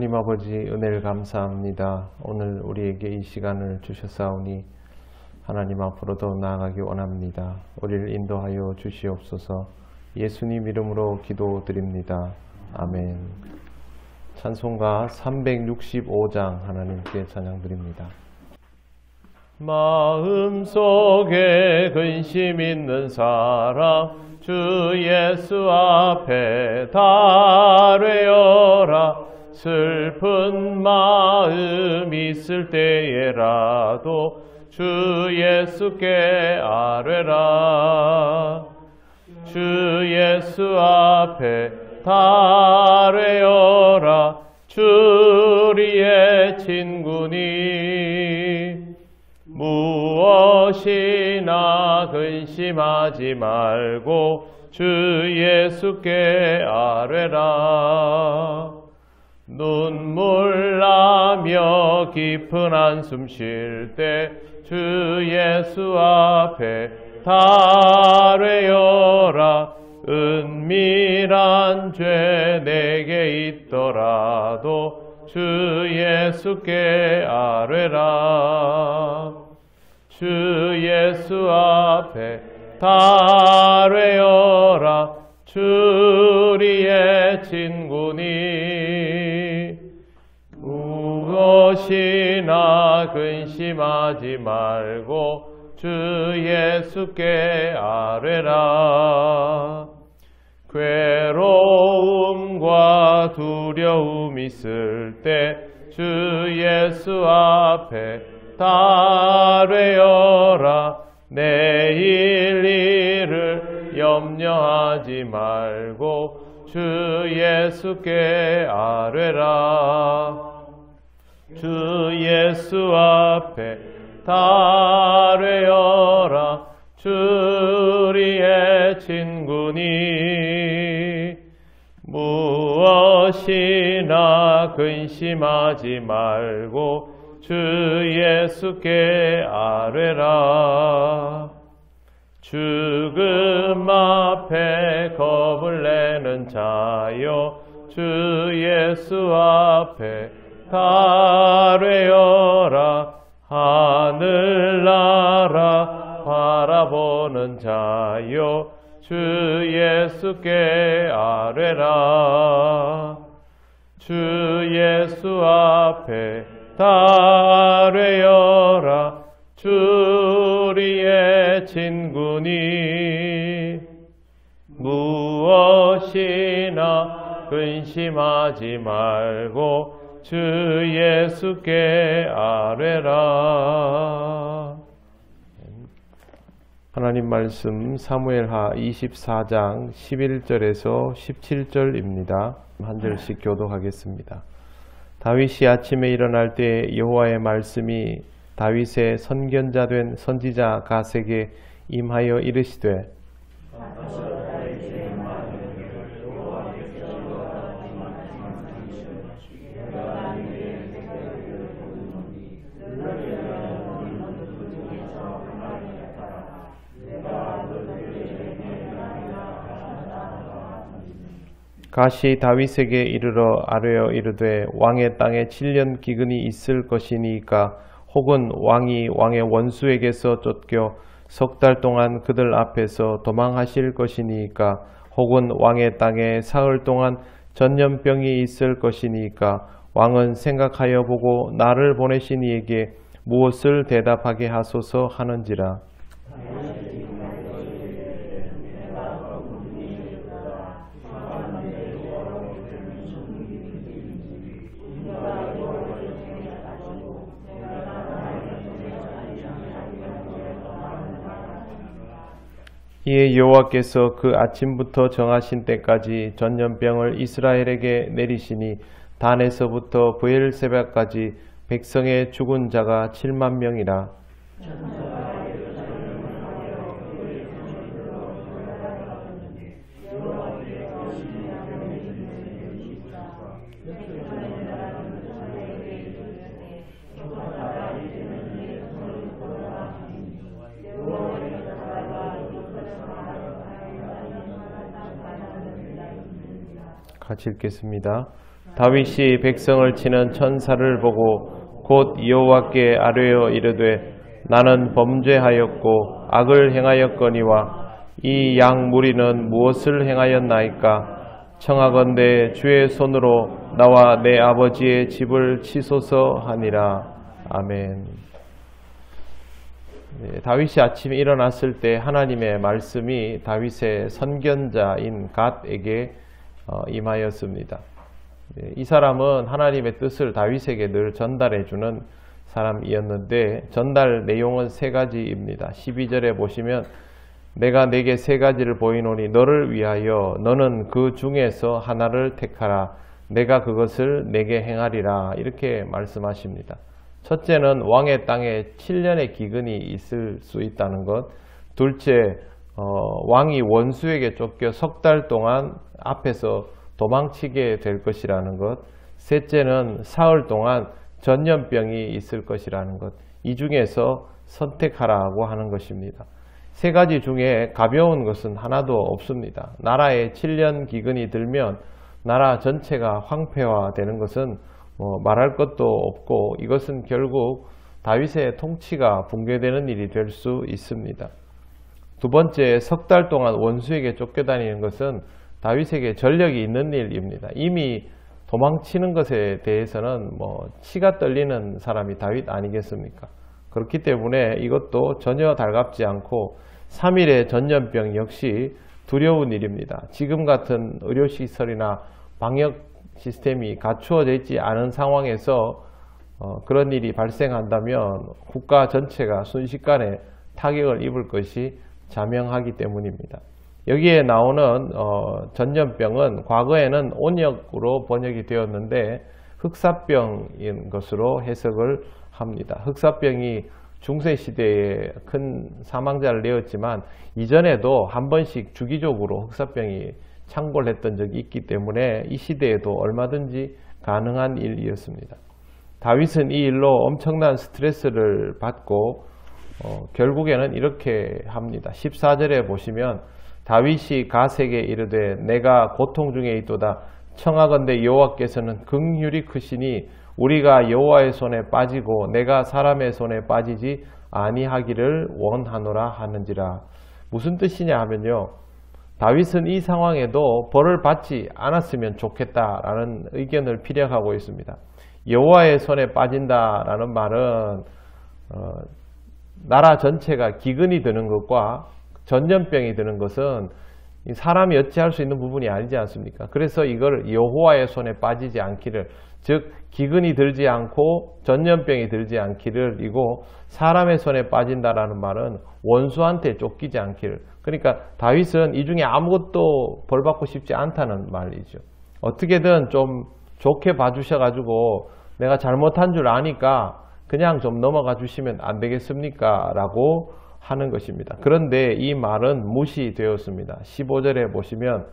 하나님 아버지 은혜를 감사합니다. 오늘 우리에게 이 시간을 주셨사오니 하나님 앞으로도 나아가기 원합니다. 우리를 인도하여 주시옵소서. 예수님 이름으로 기도드립니다. 아멘. 찬송가 365장 하나님께 찬양드립니다. 마음속에 근심 있는 사람 주 예수 앞에 달뢰어라. 슬픈 마음 있을 때에라도 주 예수께 아뢰라. 주 예수 앞에 달뢰어라. 주리의 친구니 무엇이나 근심하지 말고 주 예수께 아뢰라. 눈물 나며 깊은 한숨 쉴 때 주 예수 앞에 달뢰어라. 은밀한 죄 내게 있더라도 주 예수께 아뢰라. 주 예수 앞에 달뢰어라. 주리의 친구니 무엇이나 근심하지 말고 주 예수께 아뢰라. 괴로움과 두려움 있을 때 주 예수 앞에 달뢰어라. 내일 일을 염려하지 말고 주 예수께 아뢰라. 주 예수 앞에 달뢰어라. 주리의 친구니 무엇이나 근심하지 말고 주 예수께 아뢰라. 죽음 앞에 겁을 내는 자여 주 예수 앞에 달뢰어라. 하늘나라 바라보는 자여 주 예수께 아뢰라. 주 예수 앞에 달뢰어라. 주리의 친구니 무엇이나 근심하지 말고 주 예수께 아뢰라. 하나님 말씀 사무엘하 24장 11절에서 17절입니다. 한 절씩 교독하겠습니다. 다윗이 아침에 일어날 때 여호와의 말씀이 다윗의 선견자 된 선지자 갓에게 임하여 이르시되 갓이 다윗에게 이르러 아뢰어 이르되 왕의 땅에 7년 기근이 있을 것이니까 혹은 왕이 왕의 원수에게서 쫓겨 석 달 동안 그들 앞에서 도망하실 것이니까 혹은 왕의 땅에 사흘 동안 전염병이 있을 것이니까 왕은 생각하여 보고 나를 보내신 이에게 무엇을 대답하게 하소서 하는지라. 이에 여호와께서 그 아침부터 정하신 때까지 전염병을 이스라엘에게 내리시니 단에서부터 브엘세바까지 백성의 죽은 자가 7만 명이라. 같이 읽겠습니다. 다윗이 백성을 치는 천사를 보고 곧 여호와께 아뢰어 이르되 나는 범죄하였고 악을 행하였거니와 이 양 무리는 무엇을 행하였나이까? 청하건대 주의 손으로 나와 내 아버지의 집을 치소서 하니라. 아멘. 네, 다윗이 아침에 일어났을 때 하나님의 말씀이 다윗의 선견자인 갓에게 임하였습니다. 네, 이 사람은 하나님의 뜻을 다윗에게 늘 전달해 주는 사람이었는데 전달 내용은 세 가지입니다. 12절에 보시면 내가 내게 세 가지를 보이노니 너를 위하여 너는 그 중에서 하나를 택하라. 내가 그것을 내게 행하리라. 이렇게 말씀하십니다. 첫째는 왕의 땅에 7년의 기근이 있을 수 있다는 것. 둘째, 왕이 원수에게 쫓겨 석 달 동안 앞에서 도망치게 될 것이라는 것. 셋째는 사흘 동안 전염병이 있을 것이라는 것. 이 중에서 선택하라고 하는 것입니다. 세 가지 중에 가벼운 것은 하나도 없습니다. 나라에 7년 기근이 들면 나라 전체가 황폐화되는 것은 말할 것도 없고 이것은 결국 다윗의 통치가 붕괴되는 일이 될 수 있습니다. 두 번째, 석 달 동안 원수에게 쫓겨다니는 것은 다윗에게 전력이 있는 일입니다. 이미 도망치는 것에 대해서는 치가 떨리는 사람이 다윗 아니겠습니까? 그렇기 때문에 이것도 전혀 달갑지 않고 3일의 전염병 역시 두려운 일입니다. 지금 같은 의료시설이나 방역 시스템이 갖추어져 있지 않은 상황에서 그런 일이 발생한다면 국가 전체가 순식간에 타격을 입을 것이 자명하기 때문입니다. 여기에 나오는 전염병은 과거에는 온역으로 번역이 되었는데 흑사병인 것으로 해석을 합니다. 흑사병이 중세시대에 큰 사망자를 내었지만 이전에도 한 번씩 주기적으로 흑사병이 창궐했던 적이 있기 때문에 이 시대에도 얼마든지 가능한 일이었습니다. 다윗은 이 일로 엄청난 스트레스를 받고 결국에는 이렇게 합니다. 14절에 보시면 다윗이 갓에게 이르되 내가 고통 중에 있도다. 청하건대 여호와께서는 긍휼이 크시니 우리가 여호와의 손에 빠지고 내가 사람의 손에 빠지지 아니하기를 원하노라 하는지라. 무슨 뜻이냐 하면요, 다윗은 이 상황에도 벌을 받지 않았으면 좋겠다라는 의견을 피력하고 있습니다. 여호와의 손에 빠진다라는 말은 나라 전체가 기근이 드는 것과 전염병이 드는 것은 사람이 어찌할 수 있는 부분이 아니지 않습니까? 그래서 이걸 여호와의 손에 빠지지 않기를, 즉 기근이 들지 않고 전염병이 들지 않기를 이고 사람의 손에 빠진다라는 말은 원수한테 쫓기지 않기를. 그러니까 다윗은 이 중에 아무것도 벌받고 싶지 않다는 말이죠. 어떻게든 좀 좋게 봐주셔가지고 내가 잘못한 줄 아니까 그냥 좀 넘어가 주시면 안 되겠습니까? 라고 하는 것입니다. 그런데 이 말은 무시되었습니다. 15절에 보시면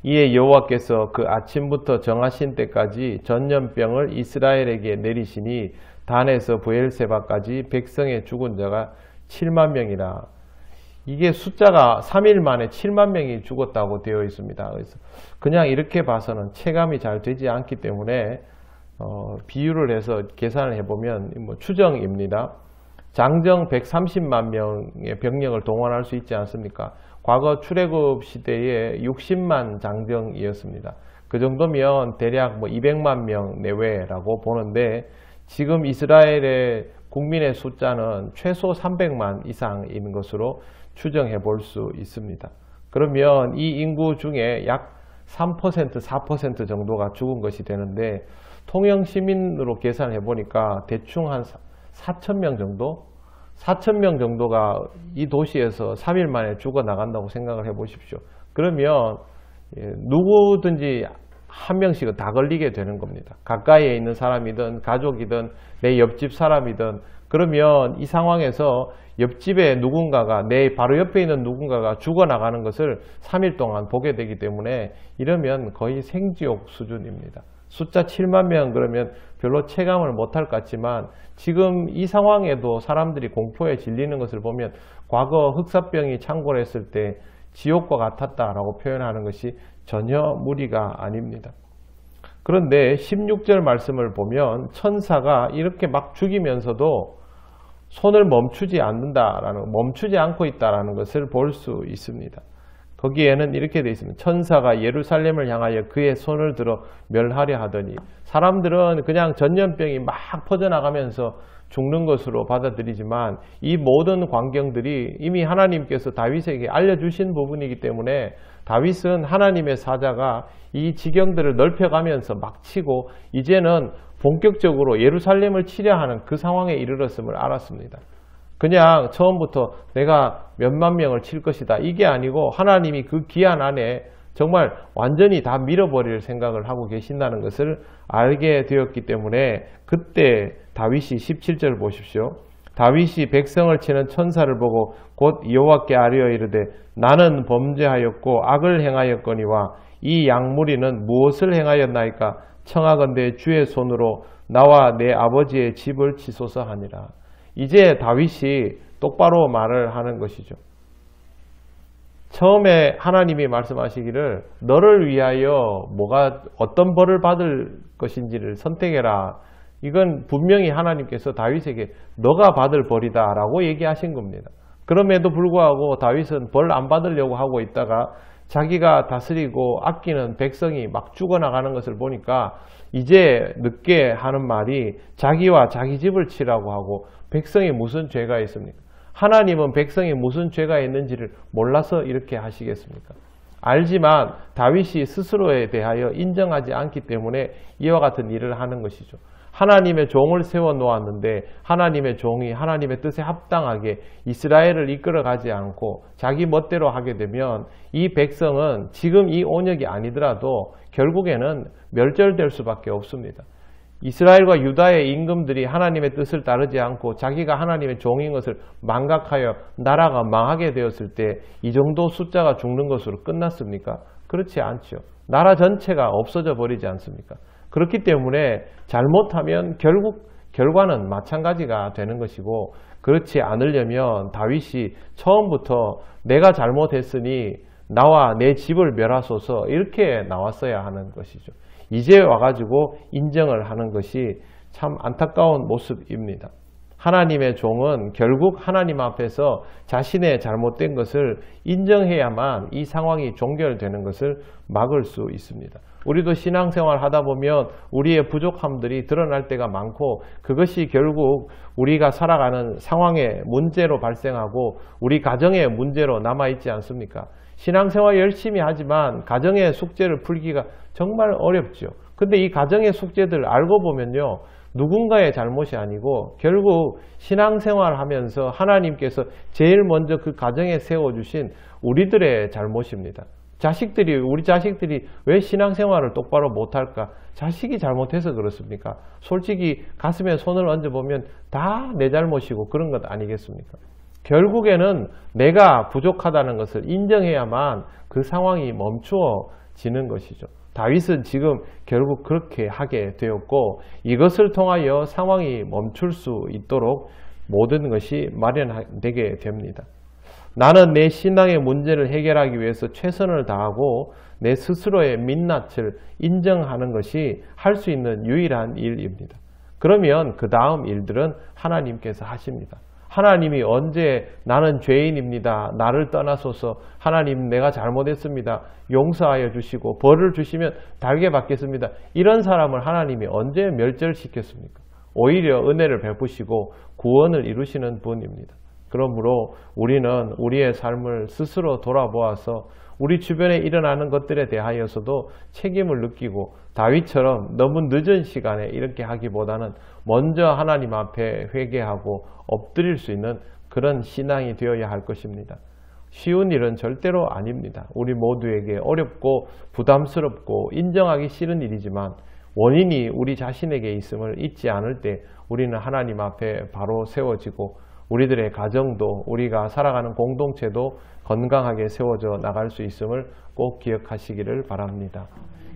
이에 여호와께서 그 아침부터 정하신 때까지 전염병을 이스라엘에게 내리시니 단에서 브엘세바까지 백성의 죽은 자가 7만 명이라. 이게 숫자가 3일 만에 7만 명이 죽었다고 되어 있습니다. 그래서 그냥 이렇게 봐서는 체감이 잘 되지 않기 때문에 비유를 해서 계산을 해보면 추정입니다. 장정 130만 명의 병력을 동원할 수 있지 않습니까? 과거 출애굽 시대에 60만 장정이었습니다. 그 정도면 대략 200만 명 내외라고 보는데 지금 이스라엘의 국민의 숫자는 최소 300만 이상인 것으로 추정해 볼 수 있습니다. 그러면 이 인구 중에 약 3%, 4% 정도가 죽은 것이 되는데 통영 시민으로 계산해 보니까 대충 한 4,000명 정도? 4,000명 정도가 이 도시에서 3일 만에 죽어나간다고 생각을 해 보십시오. 그러면 누구든지 한 명씩은 다 걸리게 되는 겁니다. 가까이에 있는 사람이든 가족이든 내 옆집 사람이든. 그러면 이 상황에서 옆집에 누군가가, 내 바로 옆에 있는 누군가가 죽어나가는 것을 3일 동안 보게 되기 때문에 이러면 거의 생지옥 수준입니다. 숫자 7만 명 그러면 별로 체감을 못할 것 같지만 지금 이 상황에도 사람들이 공포에 질리는 것을 보면 과거 흑사병이 창궐했을 때 지옥과 같았다라고 표현하는 것이 전혀 무리가 아닙니다. 그런데 16절 말씀을 보면 천사가 이렇게 막 죽이면서도 손을 멈추지 않고 있다라는 것을 볼 수 있습니다. 거기에는 이렇게 되어 있습니다. 천사가 예루살렘을 향하여 그의 손을 들어 멸하려 하더니, 사람들은 그냥 전염병이 막 퍼져나가면서 죽는 것으로 받아들이지만 이 모든 광경들이 이미 하나님께서 다윗에게 알려주신 부분이기 때문에 다윗은 하나님의 사자가 이 지경들을 넓혀가면서 막 치고 이제는 본격적으로 예루살렘을 치려 하는 그 상황에 이르렀음을 알았습니다. 그냥 처음부터 내가 몇만 명을 칠 것이다, 이게 아니고 하나님이 그 기한 안에 정말 완전히 다 밀어버릴 생각을 하고 계신다는 것을 알게 되었기 때문에 그때 다윗이 17절 보십시오. 다윗이 백성을 치는 천사를 보고 곧 여호와께 아뢰어 이르되 나는 범죄하였고 악을 행하였거니와 이 양무리는 무엇을 행하였나이까? 청하건대 주의 손으로 나와 내 아버지의 집을 치소서 하니라. 이제 다윗이 똑바로 말을 하는 것이죠. 처음에 하나님이 말씀하시기를 너를 위하여 어떤 벌을 받을 것인지를 선택해라. 이건 분명히 하나님께서 다윗에게 너가 받을 벌이다 라고 얘기하신 겁니다. 그럼에도 불구하고 다윗은 벌 안 받으려고 하고 있다가 자기가 다스리고 아끼는 백성이 막 죽어나가는 것을 보니까 이제 늦게 하는 말이 자기와 자기 집을 치라고 하고, 백성이 무슨 죄가 있습니까? 하나님은 백성이 무슨 죄가 있는지를 몰라서 이렇게 하시겠습니까? 알지만 다윗이 스스로에 대하여 인정하지 않기 때문에 이와 같은 일을 하는 것이죠. 하나님의 종을 세워 놓았는데 하나님의 종이 하나님의 뜻에 합당하게 이스라엘을 이끌어가지 않고 자기 멋대로 하게 되면 이 백성은 지금 이 온역이 아니더라도 결국에는 멸절될 수밖에 없습니다. 이스라엘과 유다의 임금들이 하나님의 뜻을 따르지 않고 자기가 하나님의 종인 것을 망각하여 나라가 망하게 되었을 때 이 정도 숫자가 죽는 것으로 끝났습니까? 그렇지 않죠. 나라 전체가 없어져 버리지 않습니까? 그렇기 때문에 잘못하면 결국 결과는 마찬가지가 되는 것이고, 그렇지 않으려면 다윗이 처음부터 내가 잘못했으니 나와 내 집을 멸하소서 이렇게 나왔어야 하는 것이죠. 이제 와가지고 인정을 하는 것이 참 안타까운 모습입니다. 하나님의 종은 결국 하나님 앞에서 자신의 잘못된 것을 인정해야만 이 상황이 종결되는 것을 막을 수 있습니다. 우리도 신앙생활 하다 보면 우리의 부족함들이 드러날 때가 많고, 그것이 결국 우리가 살아가는 상황의 문제로 발생하고 우리 가정의 문제로 남아있지 않습니까? 신앙생활 열심히 하지만 가정의 숙제를 풀기가 정말 어렵죠. 근데 이 가정의 숙제들 알고 보면요, 누군가의 잘못이 아니고 결국 신앙생활 하면서 하나님께서 제일 먼저 그 가정에 세워주신 우리들의 잘못입니다. 우리 자식들이 왜 신앙생활을 똑바로 못할까? 자식이 잘못해서 그렇습니까? 솔직히 가슴에 손을 얹어보면 다 내 잘못이고 그런 것 아니겠습니까? 결국에는 내가 부족하다는 것을 인정해야만 그 상황이 멈추어지는 것이죠. 다윗은 지금 결국 그렇게 하게 되었고, 이것을 통하여 상황이 멈출 수 있도록 모든 것이 마련되게 됩니다. 나는 내 신앙의 문제를 해결하기 위해서 최선을 다하고 내 스스로의 민낯을 인정하는 것이 할 수 있는 유일한 일입니다. 그러면 그 다음 일들은 하나님께서 하십니다. 하나님이 언제 나는 죄인입니다, 나를 떠나소서, 하나님 내가 잘못했습니다, 용서하여 주시고 벌을 주시면 달게 받겠습니다, 이런 사람을 하나님이 언제 멸절시켰습니까? 오히려 은혜를 베푸시고 구원을 이루시는 분입니다. 그러므로 우리는 우리의 삶을 스스로 돌아보아서 우리 주변에 일어나는 것들에 대하여서도 책임을 느끼고, 다윗처럼 너무 늦은 시간에 이렇게 하기보다는 먼저 하나님 앞에 회개하고 엎드릴 수 있는 그런 신앙이 되어야 할 것입니다. 쉬운 일은 절대로 아닙니다. 우리 모두에게 어렵고 부담스럽고 인정하기 싫은 일이지만 원인이 우리 자신에게 있음을 잊지 않을 때 우리는 하나님 앞에 바로 세워지고 우리들의 가정도, 우리가 살아가는 공동체도 건강하게 세워져 나갈 수 있음을 꼭 기억하시기를 바랍니다.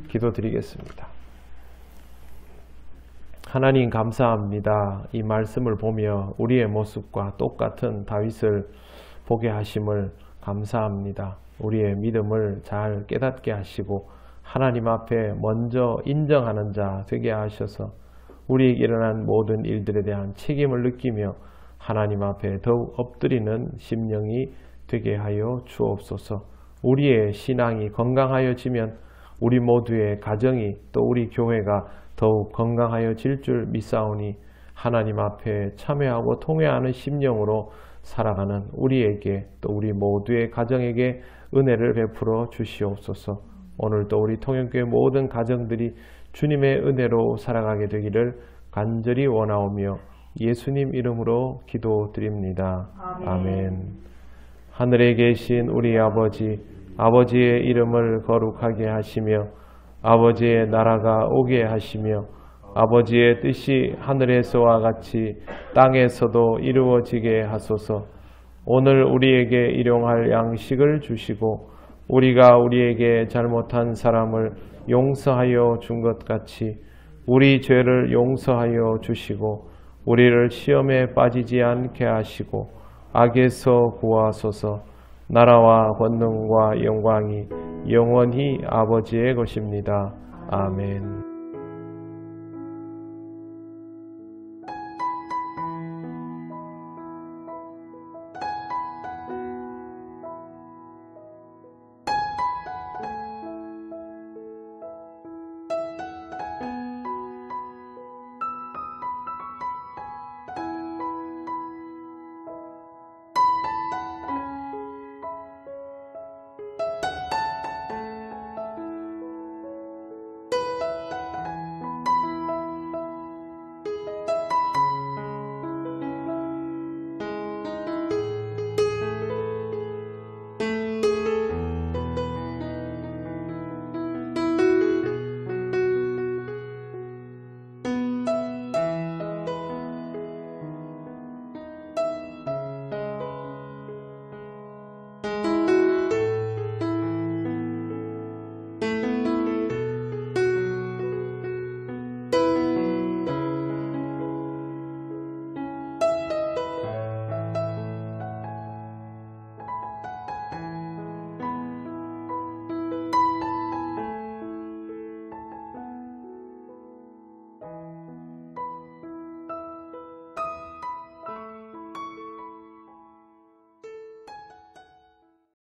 기도드리겠습니다. 하나님 감사합니다. 이 말씀을 보며 우리의 모습과 똑같은 다윗을 보게 하심을 감사합니다. 우리의 믿음을 잘 깨닫게 하시고 하나님 앞에 먼저 인정하는 자 되게 하셔서 우리에게 일어난 모든 일들에 대한 책임을 느끼며 하나님 앞에 더욱 엎드리는 심령이 되게 하여 주옵소서. 우리의 신앙이 건강하여지면 우리 모두의 가정이 또 우리 교회가 더욱 건강하여질 줄 믿사오니 하나님 앞에 참회하고 통회하는 심령으로 살아가는 우리에게 또 우리 모두의 가정에게 은혜를 베풀어 주시옵소서. 오늘도 우리 통영교회 모든 가정들이 주님의 은혜로 살아가게 되기를 간절히 원하오며 예수님 이름으로 기도드립니다. 아멘. 하늘에 계신 우리 아버지, 아버지의 이름을 거룩하게 하시며 아버지의 나라가 오게 하시며 아버지의 뜻이 하늘에서와 같이 땅에서도 이루어지게 하소서. 오늘 우리에게 일용할 양식을 주시고 우리가 우리에게 잘못한 사람을 용서하여 준 것 같이 우리 죄를 용서하여 주시고 우리를 시험에 빠지지 않게 하시고 악에서 구하소서. 나라와 권능과 영광이 영원히 아버지의 것입니다. 아멘.